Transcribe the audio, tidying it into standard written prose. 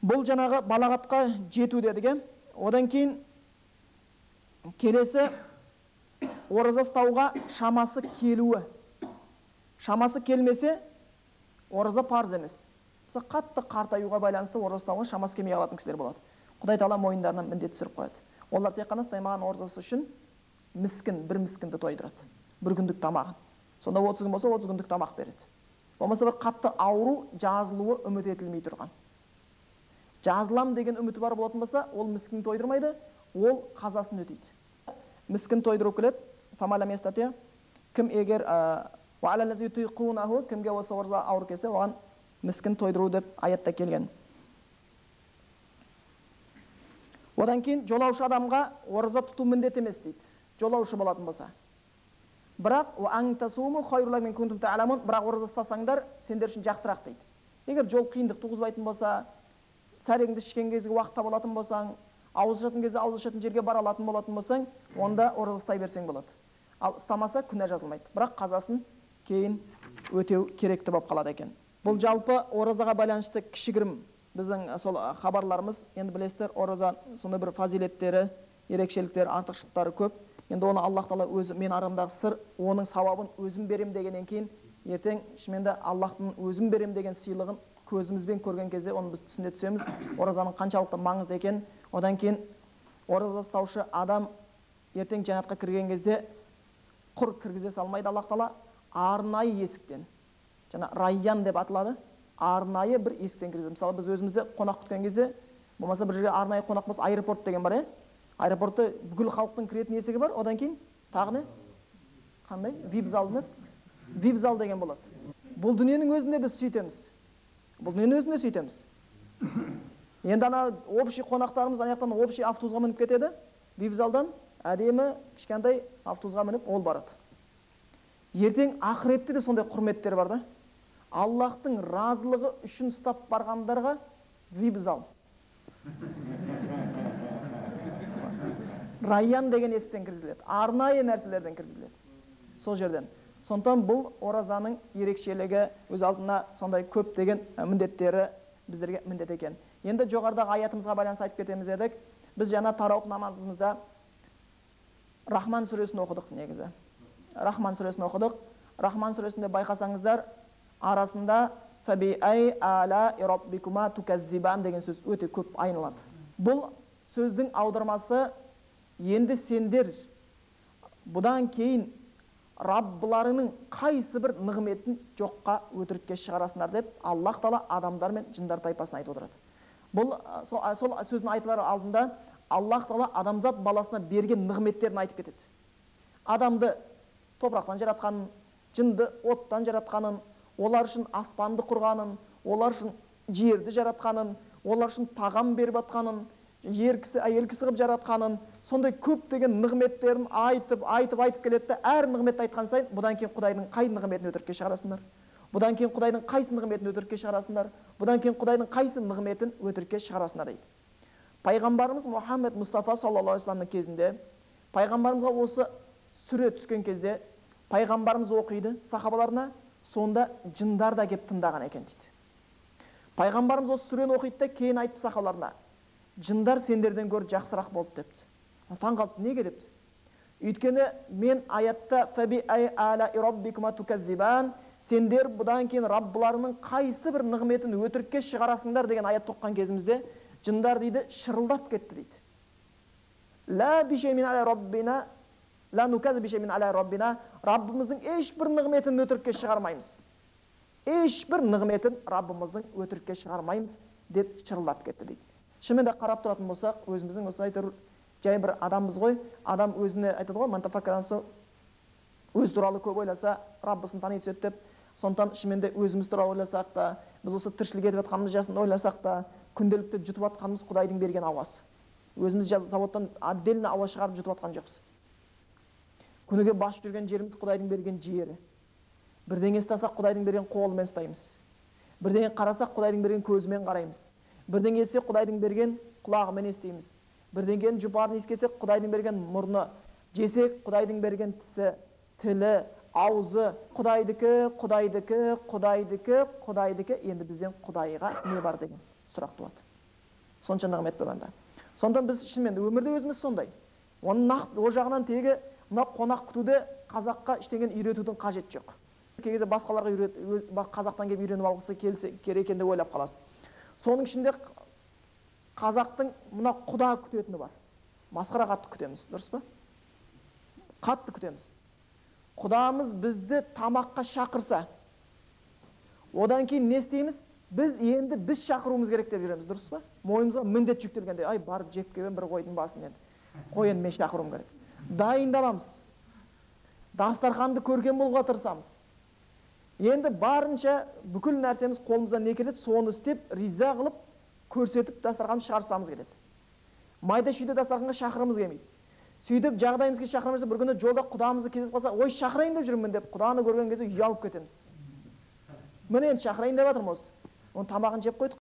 Бұл жаңағы балағатқа жету дедік. Одан кейін келесі ораза ұстауға шамасы келуі. Шамасы келмесе ораза парыз емес. Мысалы қатты қартаюға байланысты ораза ұстауға шамасы келмей қалатын кісілер болады. Құдай Тағала мойындарына міндет түсіріп қояды. Олар тек қана ұстамаған оразасы үшін бір міскінді тойдырады. Бір күндік тамағын. Сонда 30 күн болса 30 күндік тамақ береді. Болмаса бір қатты ауру, жазылуы үміт етілмей тұрған. Жазылам деген үміті бар болатын болса, ол міскін тойдырмайды, ол қазасын өтейді. Міскін тойдыру келеді. Фамаля местате. Кім егер кімге осы ораза ауыр келсе, оған міскін тойдыру деп аятта келген. Одан кейін жолаушы адамға ораза тұту міндет емес дейді. Жолаушы болатын болса. Бірақ ораза ұстасаңдар сендер үшін жақсырақ дейді. Егер жол қиындық туғызбайтын болса, сәреңді ішкен кезге уақыт таба алатын болсаң, ауыз ашатын кезде ауыз ашатын жерге бара алатын болатын болсаң, онда ораза ұстай берсең болады. Ал ұстамаса күнә жазылмайды. Бірақ қазасын кейін өтеу керекті болып қалады екен. Бұл жалпы оразаға байланысты кішігірім біздің сол хабарларымыз. Енді білесіздер, ораза сондай бір фазилеттері, ерекшеліктері, артықшылықтары көп. Енді оны Аллах Тағала өзі, мен арамдағы сыр, оның сауабын өзім берем дегеннен кейін, ертең шынымен Аллахтың өзім берем деген сыйлығын көзімізбен көрген кезде оны біз түсіне түсеміз. Оразаның қаншалықты маңызды екен. Одан кейін ораза ұстаушы адам ертең жәннатқа кірген кезде құр кіргізе салмайды Аллах Тағала, арнайы есіктен. Жаңа райян деп аталады. Арнайы бір есіктен кіргізеді. Мысалы біз өзімізде қонақ күткен кезде, болмаса бір жерге арнайы қонақ болса, аэропорт деген бар, Аэропортта бүкіл халықтың кіретін есігі бар. Одан кейін тағы не? Қандай? VIP зал ма? VIP зал деген болады. Бұл дүниенің өзінде біз сөйтеміз. Енді ана общий қонақтарымыз аяқтан общий автобусқа мініп кетеді. VIP залдан әдемі кішкентай автобусқа мініп ол барады. Ертең ақыретте де сондай құрметтер бар да. Аллахтың разылығы үшін ұстап барғандарға VIP зал. Райян деген есіктен кіргізіледі. Арнайы нәрселерден кіргізіледі. Сол жерден. Сондықтан бұл оразаның ерекшелігі, өз алдына сондай көп деген міндеттері біздерге міндет екен. Енді жоғарыдағы аятымызға байланысты айтып кетеміз едік. Біз жаңа тараух намазымызда Рахман сүресін оқыдық негізі. Рахман сүресін оқыдық. Рахман сүресінде байқасаңыздар, арасында фабиай ала раббикума туказзибан деген сөз өте көп айналады. Бұл сөздің аудармасы енді сендер бұдан кейін Раббыларының қайсы бір нығметін жоққа өтірікке шығарасыңдар деп Аллах Тағала адамдар мен жындар тайпасын айтып отырады. Бұл сол сөздің айтылар алдында Аллах Тағала адамзат баласына берген нығметтерін айтып кетеді. Адамды топырақтан жаратқанын, жынды оттан жаратқанын, олар үшін аспанды құрғанын, олар үшін жерді жаратқанын, олар үшін тағам беріп жатқанын, ер кісі, әйел кісі қылып жаратқанын, сондай көптеген нығметтерін айтып келеді. Әр нығметті айтқан сайын, бұдан кейін Құдайдың қай нығметін өтірікке шығарасыңдар? Бұдан кейін Құдайдың қайсы нығметін өтірікке шығарасыңдар? Бұдан кейін Құдайдың қайсы нығметін өтірікке шығарасыңдар дейді. Пайғамбарымыз Мұхаммед Мұстафа саллаллаху алейхи вассаламның кезінде, пайғамбарымызға осы сүре түскен кезде, пайғамбарымыз оқиды сахабаларына, сонда жындар да келіп тыңдаған екен дейді. Пайғамбарымыз осы сүрені оқиды да кейін айтты сахабаларына, жындар сендерден гөрі жақсырақ болды депті. Таң қалды, неге депті? Өйткені мен аятта сендер бұдан кейін Раббыларының қайсы бір нығметін өтірікке шығарасыңдар деген аят оқыған кезімізде, жындар дейді шырылдап кетті дейді. Раббымыздың ешбір нығметін өтірікке шығармаймыз. Ешбір нығметін Раббымыздың өтірікке шығармаймыз деп шырылдап кетті дейді. Шынымен де қарап тұратын болсақ, өзіміздің осы айтыр жай бір адамбыз ғой. Адам өзіне айтады ғой, өз туралы көп ойласа, Раббысын тани түседі деп. Сондықтан шынымен де өзіміз туралы ойласақ та, біз осы тіршілік етіп жатқанымыз жасында ойласақ та, күнделікті жұтып жатқанымыз Құдайдың берген ауасы. Өзіміз заводтан отдельно ауа шығарып жұтып жатқан жоқпыз. Күніге басып жүрген жеріміз Құдайдың берген жері. Бірдеңе ұстасақ Құдайдың берген қолымен ұстаймыз. Бірдеңе қарасақ Құдайдың берген көзімен қараймыз. Бірдеңе естісек Құдайдың берген құлағымен естиміз. Бірдеңені жұпарын иіскесек Құдайдың берген мұрны, жесек Құдайдың берген тісі, тілі, аузы, Құдайдікі, енді бізден Құдайға не бар деген сұрақ туады. сонша нығмет болғанда. Сондан біз шынымен өмірде өзіміз сондай. Оны нақты о жағынан тегі мына қонақ күтуде қазаққа ештеңені үйретудің қажеті жоқ. Кей кезде басқаларға қазақтан келіп үйреніп алғысы келсе керек екен деп ойлап қаласың. Соның ішінде қазақтың мына құда күтетіні бар. Масқара қатты күтеміз, дұрыс па? Қатты күтеміз. Құдамыз бізді тамаққа шақырса, одан кейін не істейміз? Біз енді біз шақыруымыз керек деп жүреміз, дұрыс па? Мойнымызға міндет жүктелгенде, ай барып жеп келем бір қойдың басын енді. Қой енді мен шақыруым керек. Дайындаламыз. Дастарханды көркем болуға тырысамыз. Енді барынша бүкіл нәрсеміз қолымыздан не келеді, соны істеп, риза қылып, көрсетіп дастарханды шығарсамыз келеді. Майда шүйде дастарханға шақырымыз келмейді. Сөйтіп жағдайымызға шақырамыз, бір күні жолда құдамызды кездесіп қалса, ой шақырайын деп жүрмін деп, құданы көрген кезде ұялып кетеміз. Міне енді шақырайын деп жатырмын осы. Оның тамағын жеп қойдық,